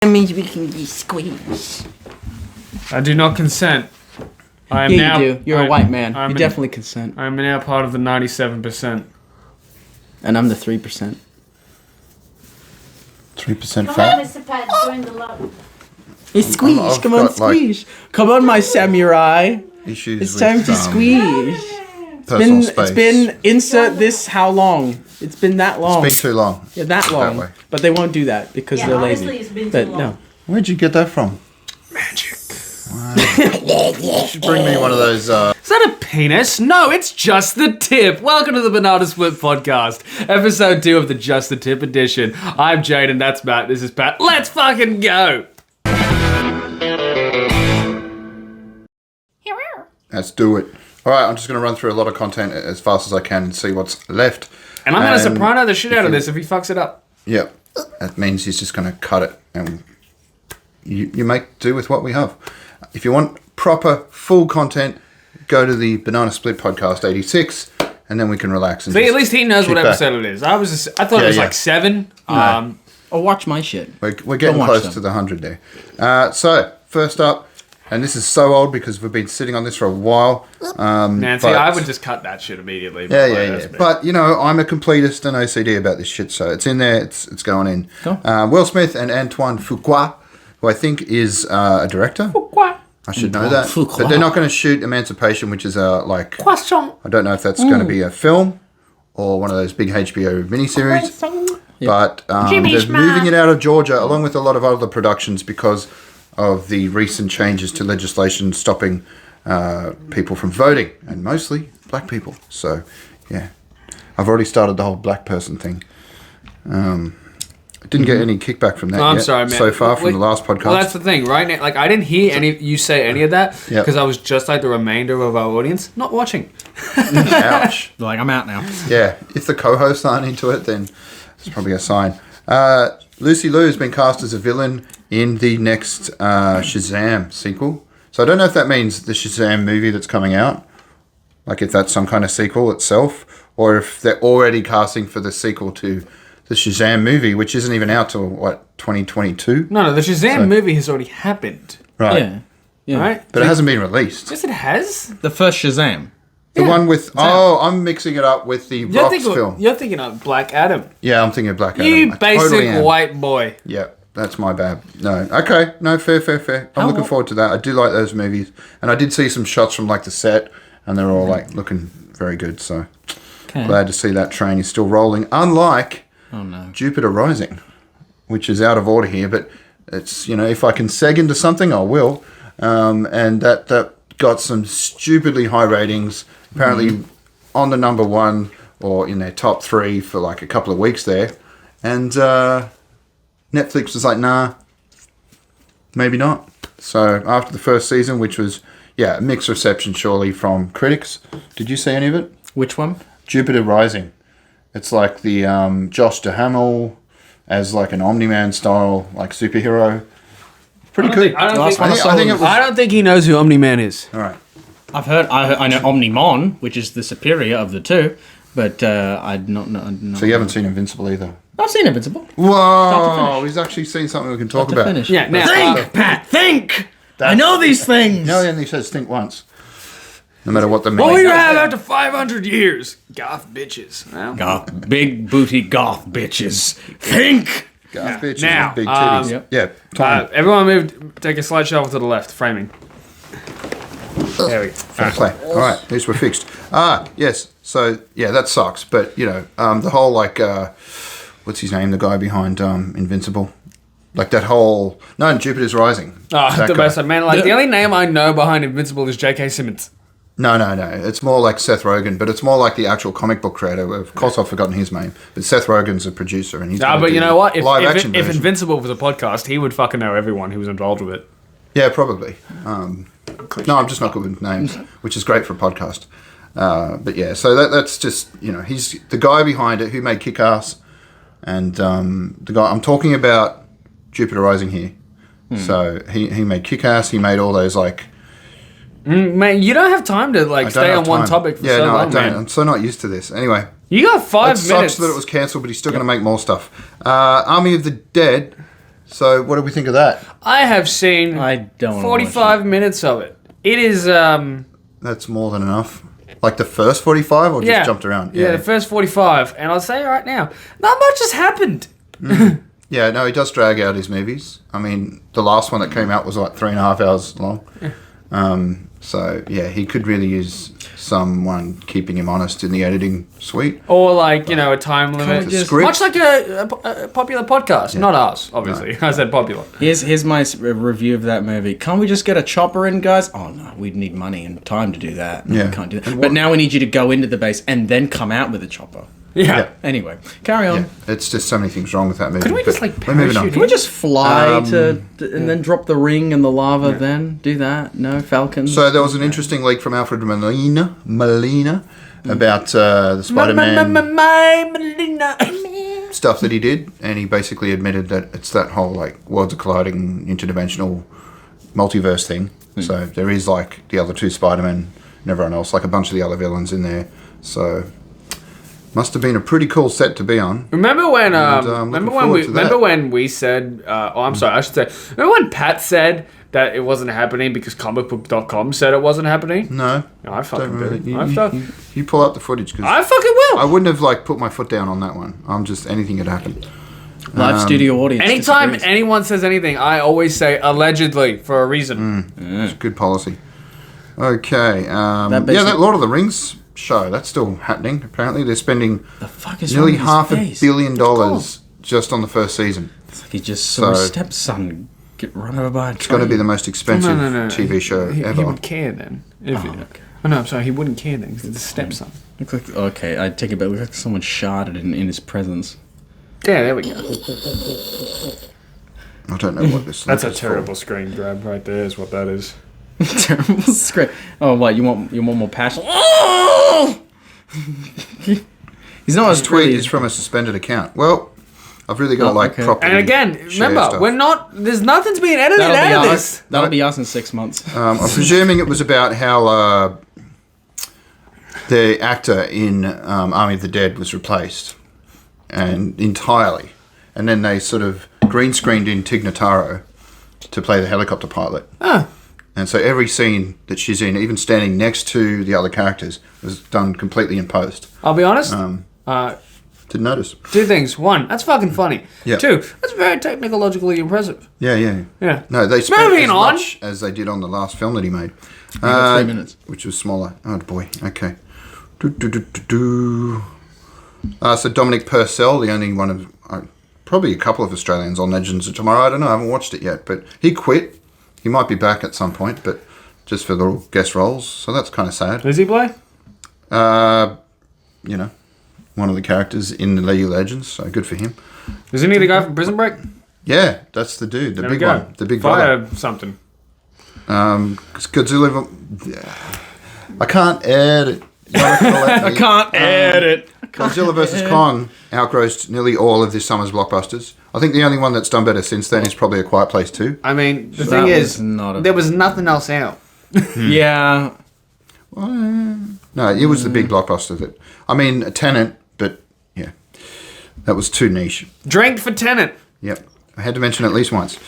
That means we can be squeezed. I do not consent. I am Yeah, now, you do. You're a white man. I'm You definitely consent. I'm now part of the 97%. And I'm the 3%. 3% Come on, fat. Mr. Pat, join the love. Hey, squeeze. I've Come on, got, like, squeeze. Come on, my samurai. Issues It's with time to squeeze. personal space. It's been insert this how long? It's been that long. It's been too long. Yeah, that long. way. But they won't do that because Yeah, they're honestly, lazy. it's been But too long. no. Where'd you get that from? Magic. You should bring me one of those. Is that a penis? No, it's just the tip. Welcome to the Banana Split podcast, episode 2 of the Just the Tip edition. I'm Jade and that's Matt. This is Pat. Let's fucking go. Let's do it. All right, I'm just going to run through a lot of content as fast as I can and see what's left. And I'm going to And soprano the shit out of you- this if he fucks it up. Yeah, that means he's just going to cut it, and you make do with what we have. If you want proper, full content, go to the Banana Split podcast 86, and then we can relax. And See, at just least he knows kick what back. episode it is. I thought it was Yeah. like 7. No. Or watch my shit. We're getting watch close them. to the 100 there. So, first up, and this is so old because we've been sitting on this for a while. Nancy, but- I would just cut that shit immediately. Yeah, but yeah, yeah. But, you know, I'm a completist and OCD about this shit, so it's in there, it's going in. Cool. Will Smith and Antoine Fuqua, who I think is a director. I should know that. Fuqua. But they're not going to shoot Emancipation, which is like... Question. I don't know if that's going to be a film or one of those big HBO miniseries. But they're moving it out of Georgia, along with a lot of other productions, because of the recent changes to legislation stopping people from voting, and mostly black people. So, yeah. I've already started the whole black person thing. Didn't get any kickback from that Oh, I'm yet, sorry, man. so far from the last podcast. Well, that's the thing, right? Now, like, I didn't hear you say any of that Yep. because I was just like the remainder of our audience, not watching. Ouch. Like, I'm out now. Yeah, if the co-hosts aren't into it, then it's probably a sign. Lucy Liu has been cast as a villain in the next Shazam sequel. So I don't know if that means the Shazam movie that's coming out, like if that's some kind of sequel itself, or if they're already casting for the sequel to the Shazam movie, which isn't even out till, 2022? No, the Shazam movie has already happened, Right. Yeah. Yeah. right? But it hasn't been released. Yes, it has. The first Shazam. The one with... Oh, I'm mixing it up with the Rock's film. You're thinking of Black Adam. Yeah, I'm thinking of Black Adam. You I basic totally am. white boy. Yeah, that's my bad. No, okay, no, fair. I'm looking forward to that. I do like those movies, and I did see some shots from like the set, and they're all like looking very good. So glad to see that train is still rolling. Unlike Jupiter Rising, which is out of order here, but it's, you know, if I can seg into something, I will. And that got some stupidly high ratings. Apparently on the number 1 or in their top 3 for like a couple of weeks there, and Netflix was like, nah, maybe not. So after the first season, which was, a mixed reception surely from critics. Did you see any of it? Which one? Jupiter Rising. It's like the Josh Duhamel as like an Omni-Man style like superhero. Pretty good. I don't think I think it was... I don't think he knows who Omni-Man is. All right. I know Omni-Mon, which is the superior of the two, but I don't know. So you haven't seen Invincible either? I've seen Invincible. Whoa! He's actually seen something we can talk about. Finish. Yeah, now Think, Pat, think! I know these things! No, he only says think once. No matter what the meaning. what will you have after 500 years? Goth bitches. Well, Goth, big booty goth bitches. Think! Goth bitches Now, with big titties. Yeah, Tom. everyone take a slight shuffle to the left, framing. There we go. Fair play. All right, at least we're fixed. Yes. So, yeah, that sucks. But, you know, the whole, like, what's his name? The guy behind Invincible. Like that whole... No, Jupiter's Rising. Oh, That the guy. best. Man, like, the only name I know behind Invincible is J.K. Simmons. No. It's more like Seth Rogen, but it's more like the actual comic book creator. Of course, I've forgotten his name. But Seth Rogen's a producer, and he's... Ah, gonna but do you know what? the live action If version. Invincible was a podcast, he would fucking know everyone who was involved with it. Yeah, probably. No, I'm just not good with names, which is great for a podcast. But yeah, so that's just, you know, he's the guy behind it who made Kick-Ass, and the guy I'm talking about Jupiter Rising here. So he made Kick-Ass. He made all those like. Man, you don't have time to like I don't stay have on one time. topic for yeah, so no, long, I don't. man. I'm so not used to this. Anyway, You got 5 it minutes. sucks that it was cancelled, but he's still going to make more stuff. Army of the Dead So, what do we think of that? I have seen I don't wanna 45 minutes of it. It is, That's more than enough. Like the first 45 or just jumped around? Yeah, the first 45. And I'll say right now, not much has happened. Yeah, no, he does drag out his movies. I mean, the last one that came out was like 3.5 hours long. So, yeah, he could really use someone keeping him honest in the editing suite. Or like, a time limit. Script. Much like a popular podcast. Not us, obviously. No. I said popular. Here's my review of that movie. Can't we just get a chopper in, guys? Oh, no, we'd need money and time to do that. No, we can't do that. But now we need you to go into the base and then come out with a chopper. Yeah. Anyway, carry on. Yeah. It's just so many things wrong with that movie. Could we just we're moving on. Can we just fly and then drop the ring and the lava then? Do that? No? Falcons? So there was an interesting leak from Alfred Molina about the Spider-Man stuff that he did, and he basically admitted that it's that whole like worlds are colliding interdimensional multiverse thing. So there is like the other two Spider-Men and everyone else, like a bunch of the other villains in there. So must have been a pretty cool set to be on. Remember when? Remember when we said? I'm sorry. I should say. Remember when Pat said that it wasn't happening because comicbook.com said it wasn't happening? No, I fucking did. You pull up the footage because I fucking will. I wouldn't have like put my foot down on that one. I'm just anything could happen. Live studio audience. Anytime anyone says anything, I always say allegedly for a reason. It's good policy. Okay. That Lord of the Rings show that's still happening. Apparently, they're spending nearly $500 million just on the first season. It's like he just saw his stepson get run over by a train. It's going to be the most expensive TV show ever. He would care then. No, I'm sorry. He wouldn't care then because it's his stepson. Looks like I take it back. Looks like someone sharded in his presence. Yeah, there we go. I don't know what this. That's a terrible screen grab right there. Is what that is. Terrible screen. Oh, what you want more passion? He's not as tweet is from a suspended account. Well, I've really got to properly. And again, remember, stuff. We're not. There's nothing's being edited out of this. That'll be us in 6 months. I'm presuming it was about how the actor in Army of the Dead was replaced, and entirely, and then they sort of green screened in Tig Notaro to play the helicopter pilot. And so every scene that she's in, even standing next to the other characters, was done completely in post. I'll be honest. Didn't notice. 2 things. 1, that's fucking funny. Yeah. 2, that's very technologically impressive. Yeah. No, they spent as much as they did on the last film that he made. 3 minutes. Which was smaller. Oh, boy. Okay. So Dominic Purcell, the only one of... probably a couple of Australians on Legends of Tomorrow. I don't know. I haven't watched it yet. But he quit. He might be back at some point, but just for little guest roles. So that's kind of sad. Does he play? One of the characters in the League of Legends. So good for him. Isn't he the guy from Prison Break? Yeah, that's the dude. The big one. The big Fire brother. something. Godzilla... I can't edit. I can't edit. Godzilla vs. Kong outgrossed nearly all of this summer's blockbusters. I think the only one that's done better since then is probably A Quiet Place 2. I mean, the thing is, there was nothing else out. Yeah. No, it was the big blockbuster. A Tenet, but yeah, that was too niche. Drank for Tenet. Yep, I had to mention it at least once.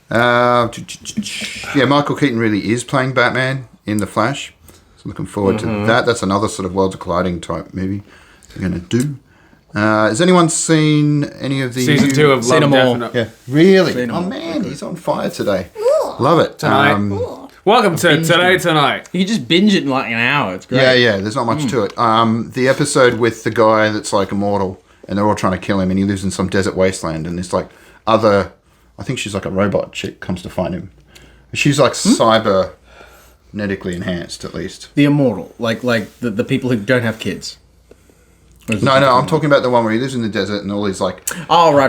Michael Keaton really is playing Batman in The Flash. So looking forward to that. That's another sort of worlds colliding type movie they're going to do. Has anyone seen any of the season 2 of Love, Death? Yeah, really? Oh man, he's on fire today. Love it. Tonight. Welcome to Today Tonight. You can just binge it in like an hour. It's great. Yeah. There's not much to it. The episode with the guy that's like immortal, and they're all trying to kill him, and he lives in some desert wasteland, and this like other, I think she's like a robot chick, comes to find him. She's like cybernetically enhanced, at least. The immortal, like the people who don't have kids. No, I'm talking about the one where he lives in the desert and all these like... Oh, right.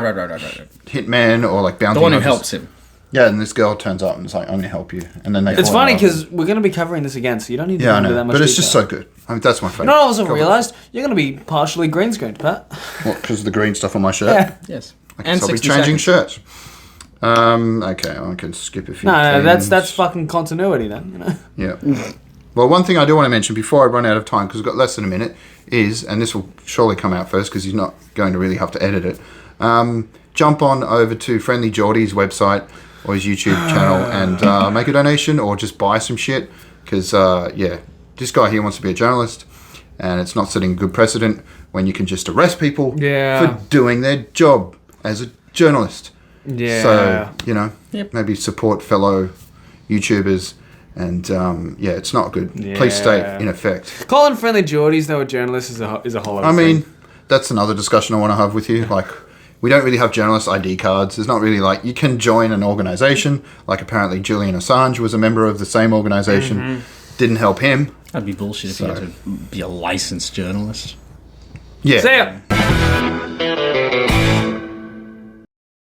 hitman or like bounty The one who hunters. helps him. Yeah, and this girl turns up and is like, I'm going to help you. And then they... It's funny because we're going to be covering this again, so you don't need to go into that much but it's detail. just so good. I mean, that's my favourite. You know what I also realised? You're going to be partially green screened, Pat. What, because of the green stuff on my shirt? Yeah. Yes. I guess I'll be changing shirts. Okay, I can skip a few No, things. that's fucking continuity then, you know? Yeah. Well, one thing I do want to mention before I run out of time, because we've got less than a minute, is, and this will surely come out first because he's not going to really have to edit it, jump on over to Friendly Geordie's website or his YouTube channel and make a donation or just buy some shit. Because, this guy here wants to be a journalist, and it's not setting a good precedent when you can just arrest people for doing their job as a journalist. Yeah. So, maybe support fellow YouTubers. And, it's not good. Police state, in effect. Calling Friendly Geordies, though, a journalist is a whole other thing. That's another discussion I want to have with you. Like, we don't really have journalist ID cards. There's not really, you can join an organisation. Like, apparently Julian Assange was a member of the same organisation. Mm-hmm. Didn't help him. That'd be bullshit if you had to be a licensed journalist. Yeah. See ya!